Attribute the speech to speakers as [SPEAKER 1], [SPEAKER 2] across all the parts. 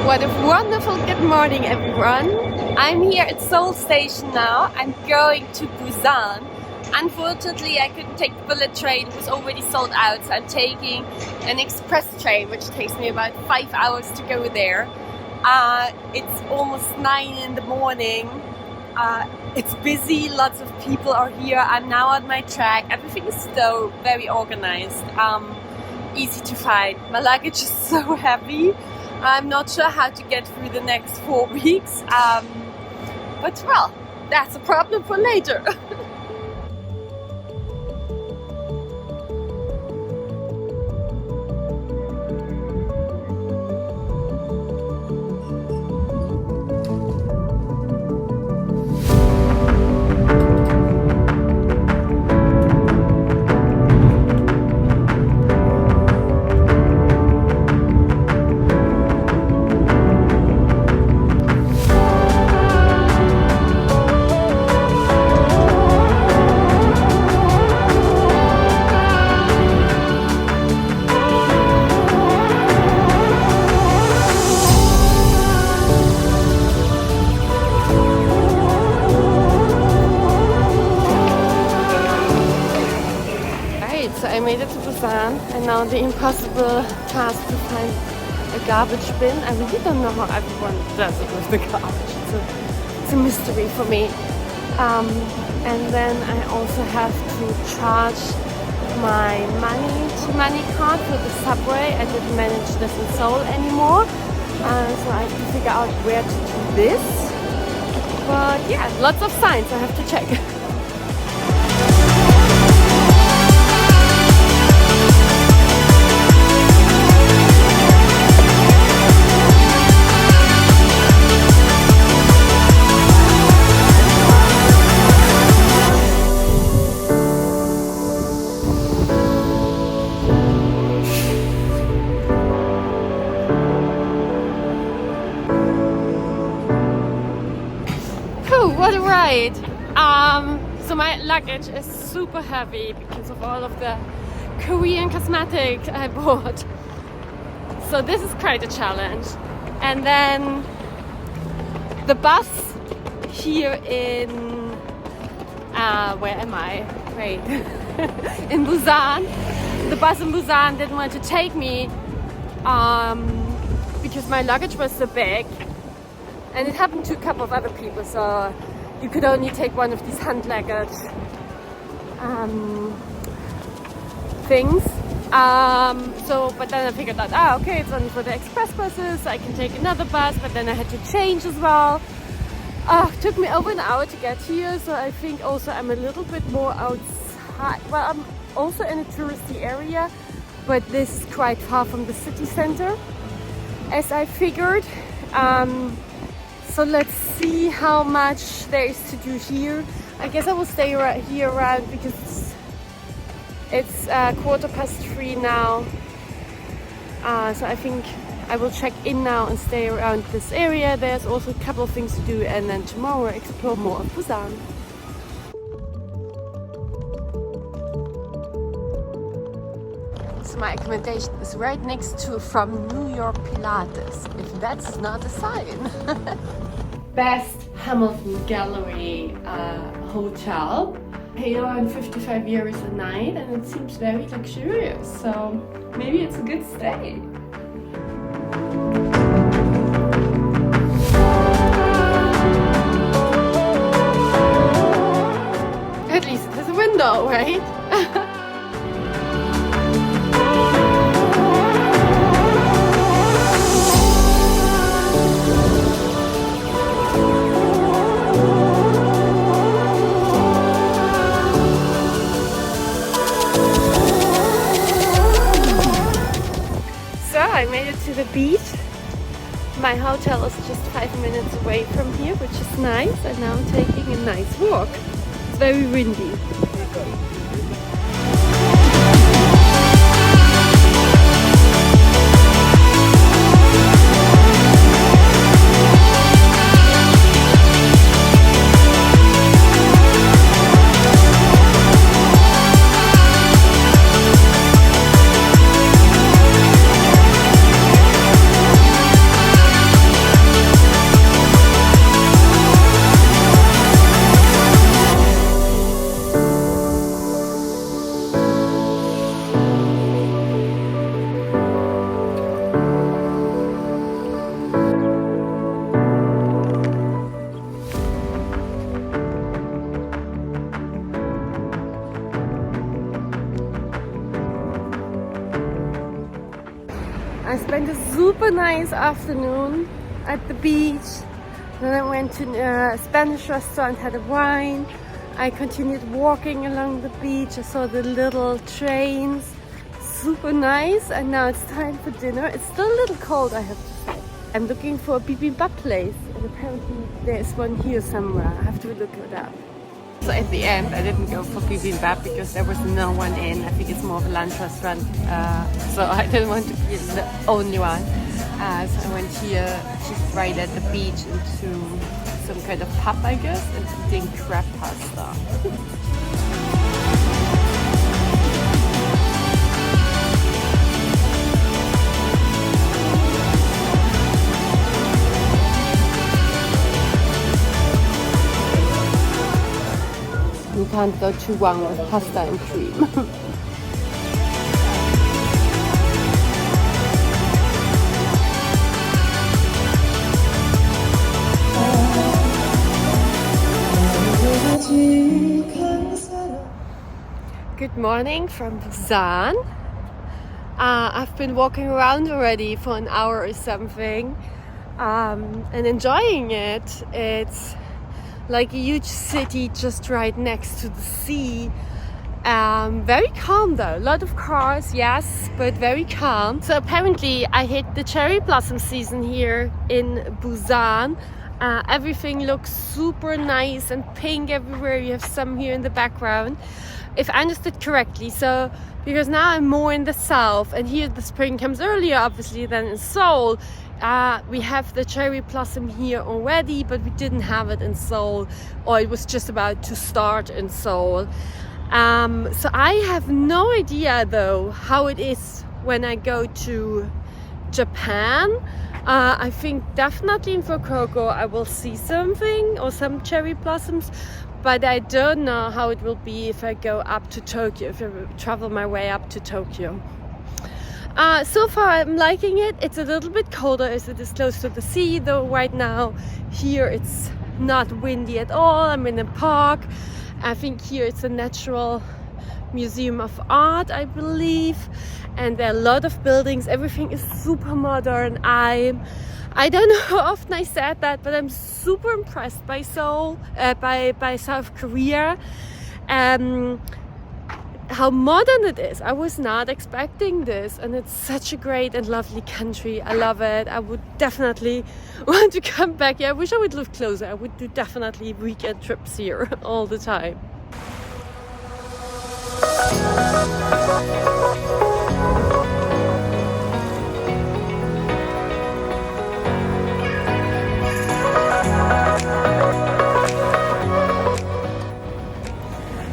[SPEAKER 1] What a wonderful good morning, everyone. I'm here at Seoul station now. I'm going to Busan. Unfortunately, I couldn't take the bullet train. It was already sold out, so I'm taking an express train, which takes me about 5 hours to go there. It's almost 9 in the morning. It's busy, lots of people are here. I'm now on my track. Everything is so very organized, easy to find. My luggage is so heavy. I'm not sure how to get through the next 4 weeks, but well, that's a problem for later. So I made it to Busan, and now the impossible task to find a garbage bin. I really don't know how everyone does it with the garbage. It's a mystery for me. And then I also have to charge my money card for the subway. I didn't manage this in Seoul anymore, so I have to figure out where to do this. But yeah, lots of signs I have to check. What a ride! So my luggage is super heavy because of all of the Korean cosmetics I bought. So this is quite a challenge. And then the bus here in where am I? Wait, in Busan. The bus in Busan didn't want to take me because my luggage was so big. And it happened to a couple of other people, so you could only take one of these hand luggage things. But then I figured out, okay, it's only for the express buses, so I can take another bus, but then I had to change as well. It took me over an hour to get here, so I think also I'm a little bit more outside. Well, I'm also in a touristy area, but this is quite far from the city center, as I figured. So let's see how much there is to do here. I guess I will stay right here around because it's 3:15 now. So I think I will check in now and stay around this area. There's also a couple of things to do, and then tomorrow explore more of Busan. So my accommodation is right next to From New York Pilates, if that's not a sign. Best Hamilton Gallery hotel. Paid around 55 euros a night, and it seems very luxurious, so maybe it's a good stay. At least it has a window, right? I made it to the beach. My hotel is just 5 minutes away from here, which is nice, and now I'm taking a nice walk. It's very windy. nice afternoon at the beach. Then I went to a Spanish restaurant, had a wine. I continued walking along the beach. I saw the little trains, super nice. And now it's time for dinner. It's still a little cold, I have to say. I'm looking for a bibimbap place, and apparently there's one here somewhere. I have to look it up. So at the end, I didn't go for bibimbap because there was no one in. I think it's more of a lunch restaurant, so I didn't want to be the only one. So I went here, just right at the beach, into some kind of pub, I guess, and eating crab pasta. You can't go too wrong with pasta and cream. Good morning from Busan. I've been walking around already for an hour or something, and enjoying it. It's like a huge city just right next to the sea. Very calm though, a lot of cars, yes, but very calm. So apparently I hit the cherry blossom season here in Busan. Everything looks super nice and pink everywhere. You have some here in the background, if I understood correctly. So because now I'm more in the south, and here the spring comes earlier obviously than in Seoul. We have the cherry blossom here already, but we didn't have it in Seoul, or it was just about to start in Seoul. So I have no idea though how it is when I go to Japan. I think definitely in Fukuoka I will see something or some cherry blossoms, but I don't know how it will be if I go up to Tokyo, if I travel my way up to Tokyo. So far I'm liking it. It's a little bit colder as it is close to the sea, though right now here it's not windy at all. I'm in a park. I think here it's a natural museum of art, I believe, and there are a lot of buildings. Everything is super modern. I don't know how often I said that, but I'm super impressed by Seoul, by South Korea. How modern it is. I was not expecting this, and it's such a great and lovely country. I love it. I would definitely want to come back here. I wish I would live closer. I would do definitely weekend trips here all the time.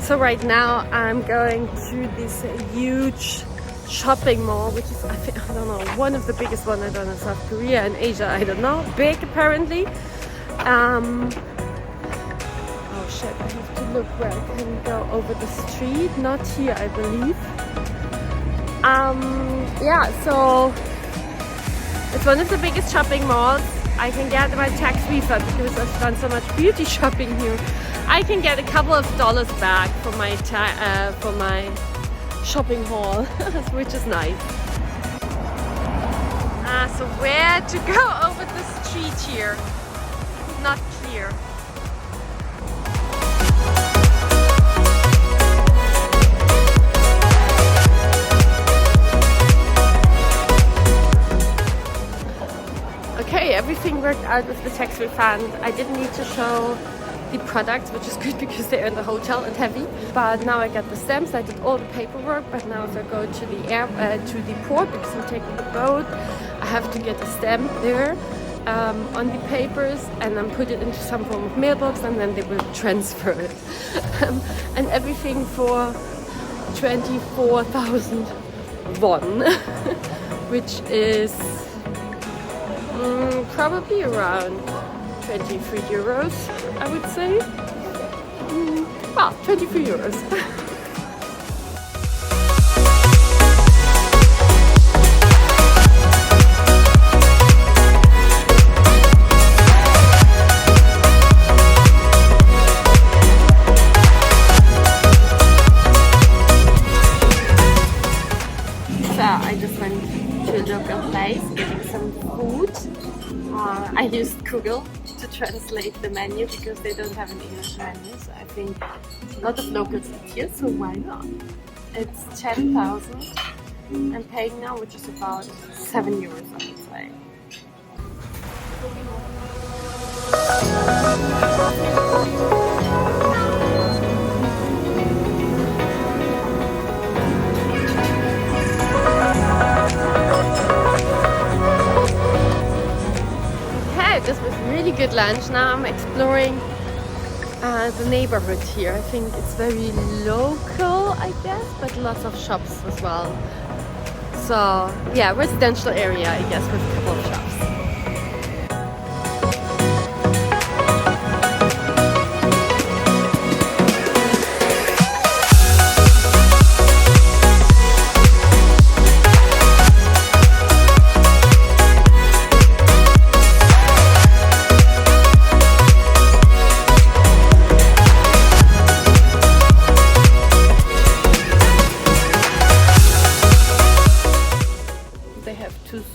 [SPEAKER 1] So right now I'm going to this huge shopping mall, which is, I don't know, one of the biggest ones, I don't know, in South Korea and Asia, I don't know, big apparently. Oh shit, I have to look where I can go over the street, not here I believe. Yeah, so it's one of the biggest shopping malls. I can get my tax refund because I've done so much beauty shopping here. I can get a couple of dollars back for my shopping haul, which is nice. So where to go over the street here? Not clear. Okay, everything worked out with the tax refund. I didn't need to show the products, which is good because they're in the hotel and heavy. But now I got the stamps. I did all the paperwork. But now if I go to the port, because I'm taking the boat, I have to get a stamp there on the papers, and then put it into some form of mailbox, and then they will transfer it. And everything for 24,000 won, which is probably around 23 euros, I would say. Well, 23 euros. So I just went to a local place, getting some I used Google to translate the menu because they don't have an English menu, so I think a lot of locals eat here, so why not? It's 10,000 I'm paying now, which is about 7 euros, I would say. This was really good lunch. Now I'm exploring the neighborhood here. I think it's very local, I guess, but lots of shops as well. So yeah, residential area, I guess, with a couple of shops.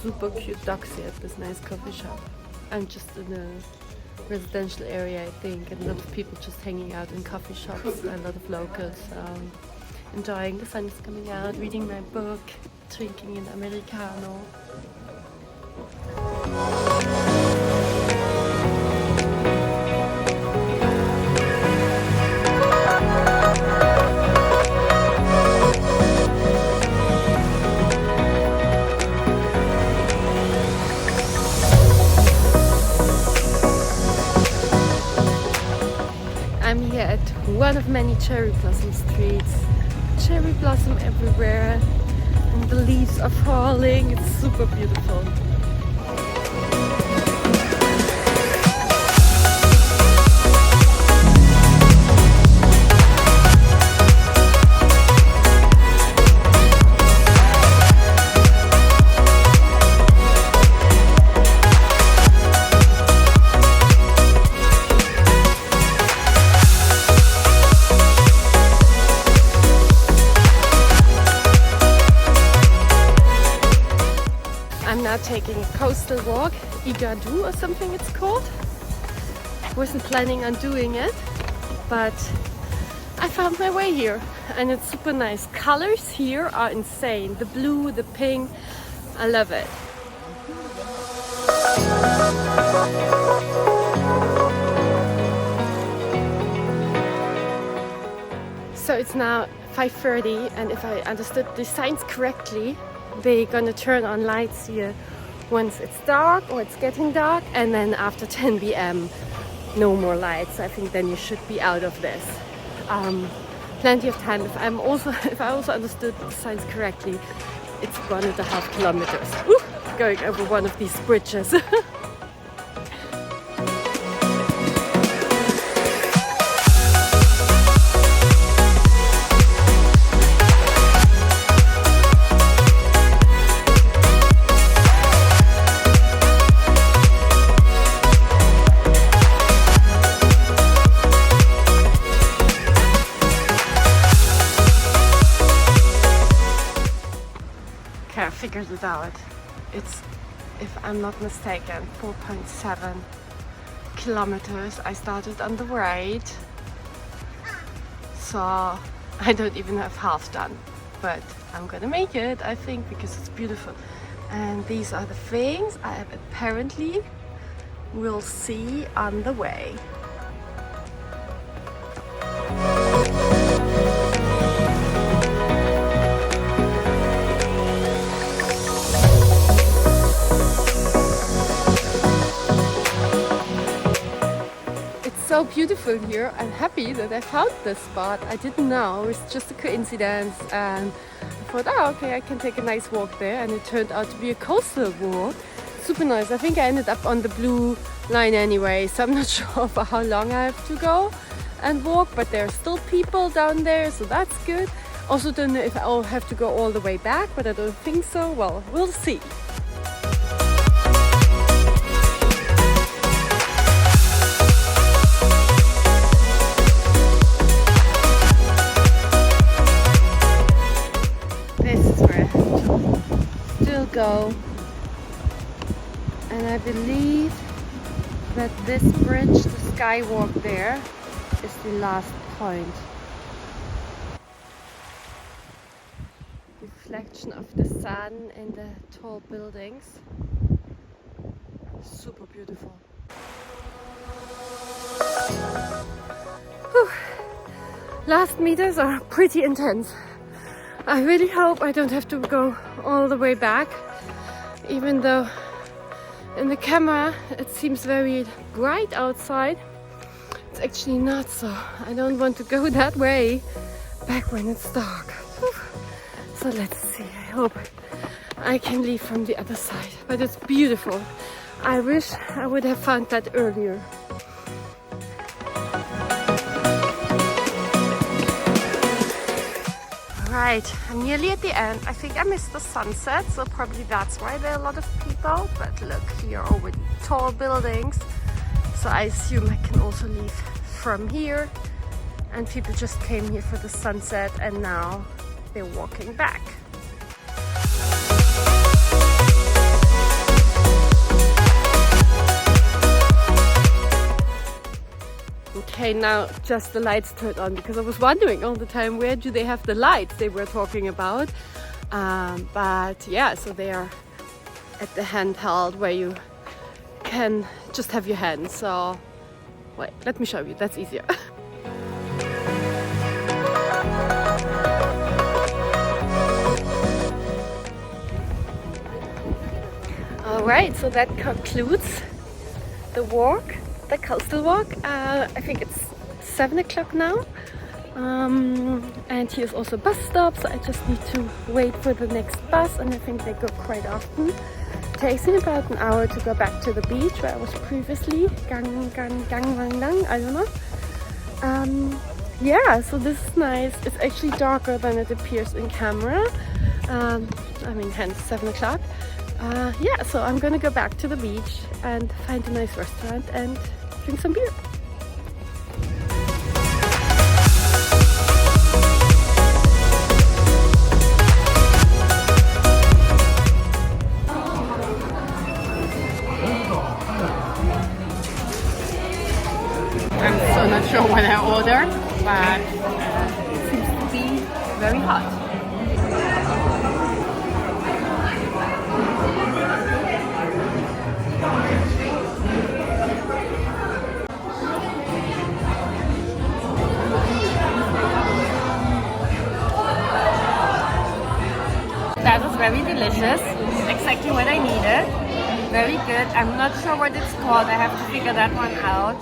[SPEAKER 1] Super cute dogs here at this nice coffee shop. I'm just in a residential area, I think, and a lot of people just hanging out in coffee shops, a lot of locals enjoying the sun is coming out, reading my book, drinking an Americano. I'm here at one of many cherry blossom streets. Cherry blossom everywhere and the leaves are falling. It's super beautiful. Taking a coastal walk, Igidae or something it's called. Wasn't planning on doing it, but I found my way here and it's super nice. Colors here are insane. The blue, the pink, I love it. So it's now 5:30 and if I understood the signs correctly, they're gonna turn on lights here once it's dark or it's getting dark, and then after 10 p.m. no more lights. I think then you should be out of this. Plenty of time. If I also understood the signs correctly, it's 1.5 kilometers. Ooh, going over one of these bridges. I figured it out. It's, if I'm not mistaken, 4.7 kilometers. I started on the right, so I don't even have half done, but I'm gonna make it, I think, because it's beautiful. And these are the things I apparently will see on the way. So beautiful here. I'm happy that I found this spot. I didn't know, it's just a coincidence, and I thought, oh okay, I can take a nice walk there, and it turned out to be a coastal walk. Super nice. I think I ended up on the blue line anyway, so I'm not sure for how long I have to go and walk, but there are still people down there, so that's good. Also don't know if I'll have to go all the way back, but I don't think so. Well, we'll see. Go, and I I believe that this bridge, the skywalk there, is the last point. Reflection of the sun in the tall buildings. Super beautiful. Whew. Last meters are pretty intense. I really hope I don't have to go all the way back, even though in the camera it seems very bright outside. It's actually not so. I don't want to go that way back when it's dark. Whew. So let's see. I hope I can leave from the other side. But it's beautiful. I wish I would have found that earlier. Right, I'm nearly at the end. I think I missed the sunset, so probably that's why there are a lot of people. But look here over the tall buildings. So I assume I can also leave from here. And people just came here for the sunset and now they're walking back. Okay, now just the lights turned on because I was wondering all the time, where do they have the lights they were talking about? But yeah, so they are at the handheld where you can just have your hands. So wait, let me show you, that's easier. Alright, so that concludes the walk, the coastal walk. I think it's 7 o'clock now. And here's also a bus stop, so I just need to wait for the next bus, and I think they go quite often. It takes me about an hour to go back to the beach where I was previously. I don't know. Yeah, so this is nice. It's actually darker than it appears in camera. I mean, hence 7 o'clock. Yeah, so I'm gonna go back to the beach and find a nice restaurant and drink some beer. I'm so not sure what I ordered, but it seems to be very hot. That was very delicious, exactly what I needed. Very good. I'm not sure what it's called, I have to figure that one out.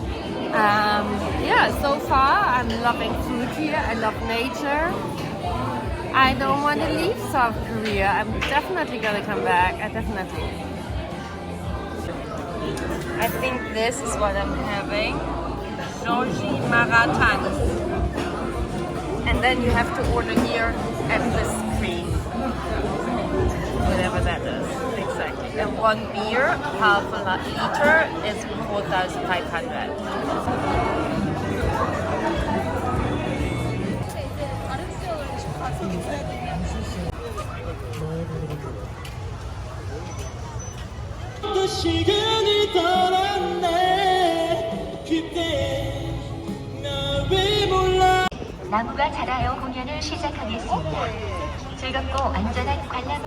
[SPEAKER 1] Yeah, so far I'm loving food here, I love nature. I don't want to leave South Korea. I'm definitely gonna come back, I think this is what I'm having. Roji Maratang. And then you have to order here at the screen. Whatever that is, exactly. And one beer, half a liter, is 4,500.
[SPEAKER 2] 나무가 자라요 공연을 시작하겠습니다. 즐겁고 안전한 관람.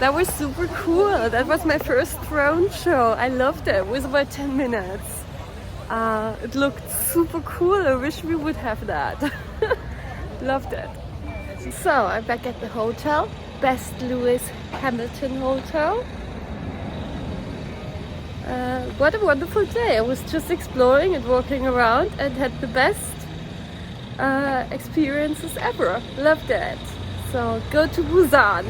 [SPEAKER 1] That was super cool. That was my first drone show. I loved it. It was about 10 minutes. It looked super cool. I wish we would have that. Loved it. So I'm back at the hotel. Best Lewis Hamilton Hotel. What a wonderful day. I was just exploring and walking around and had the best experiences ever. Loved it. So go to Busan.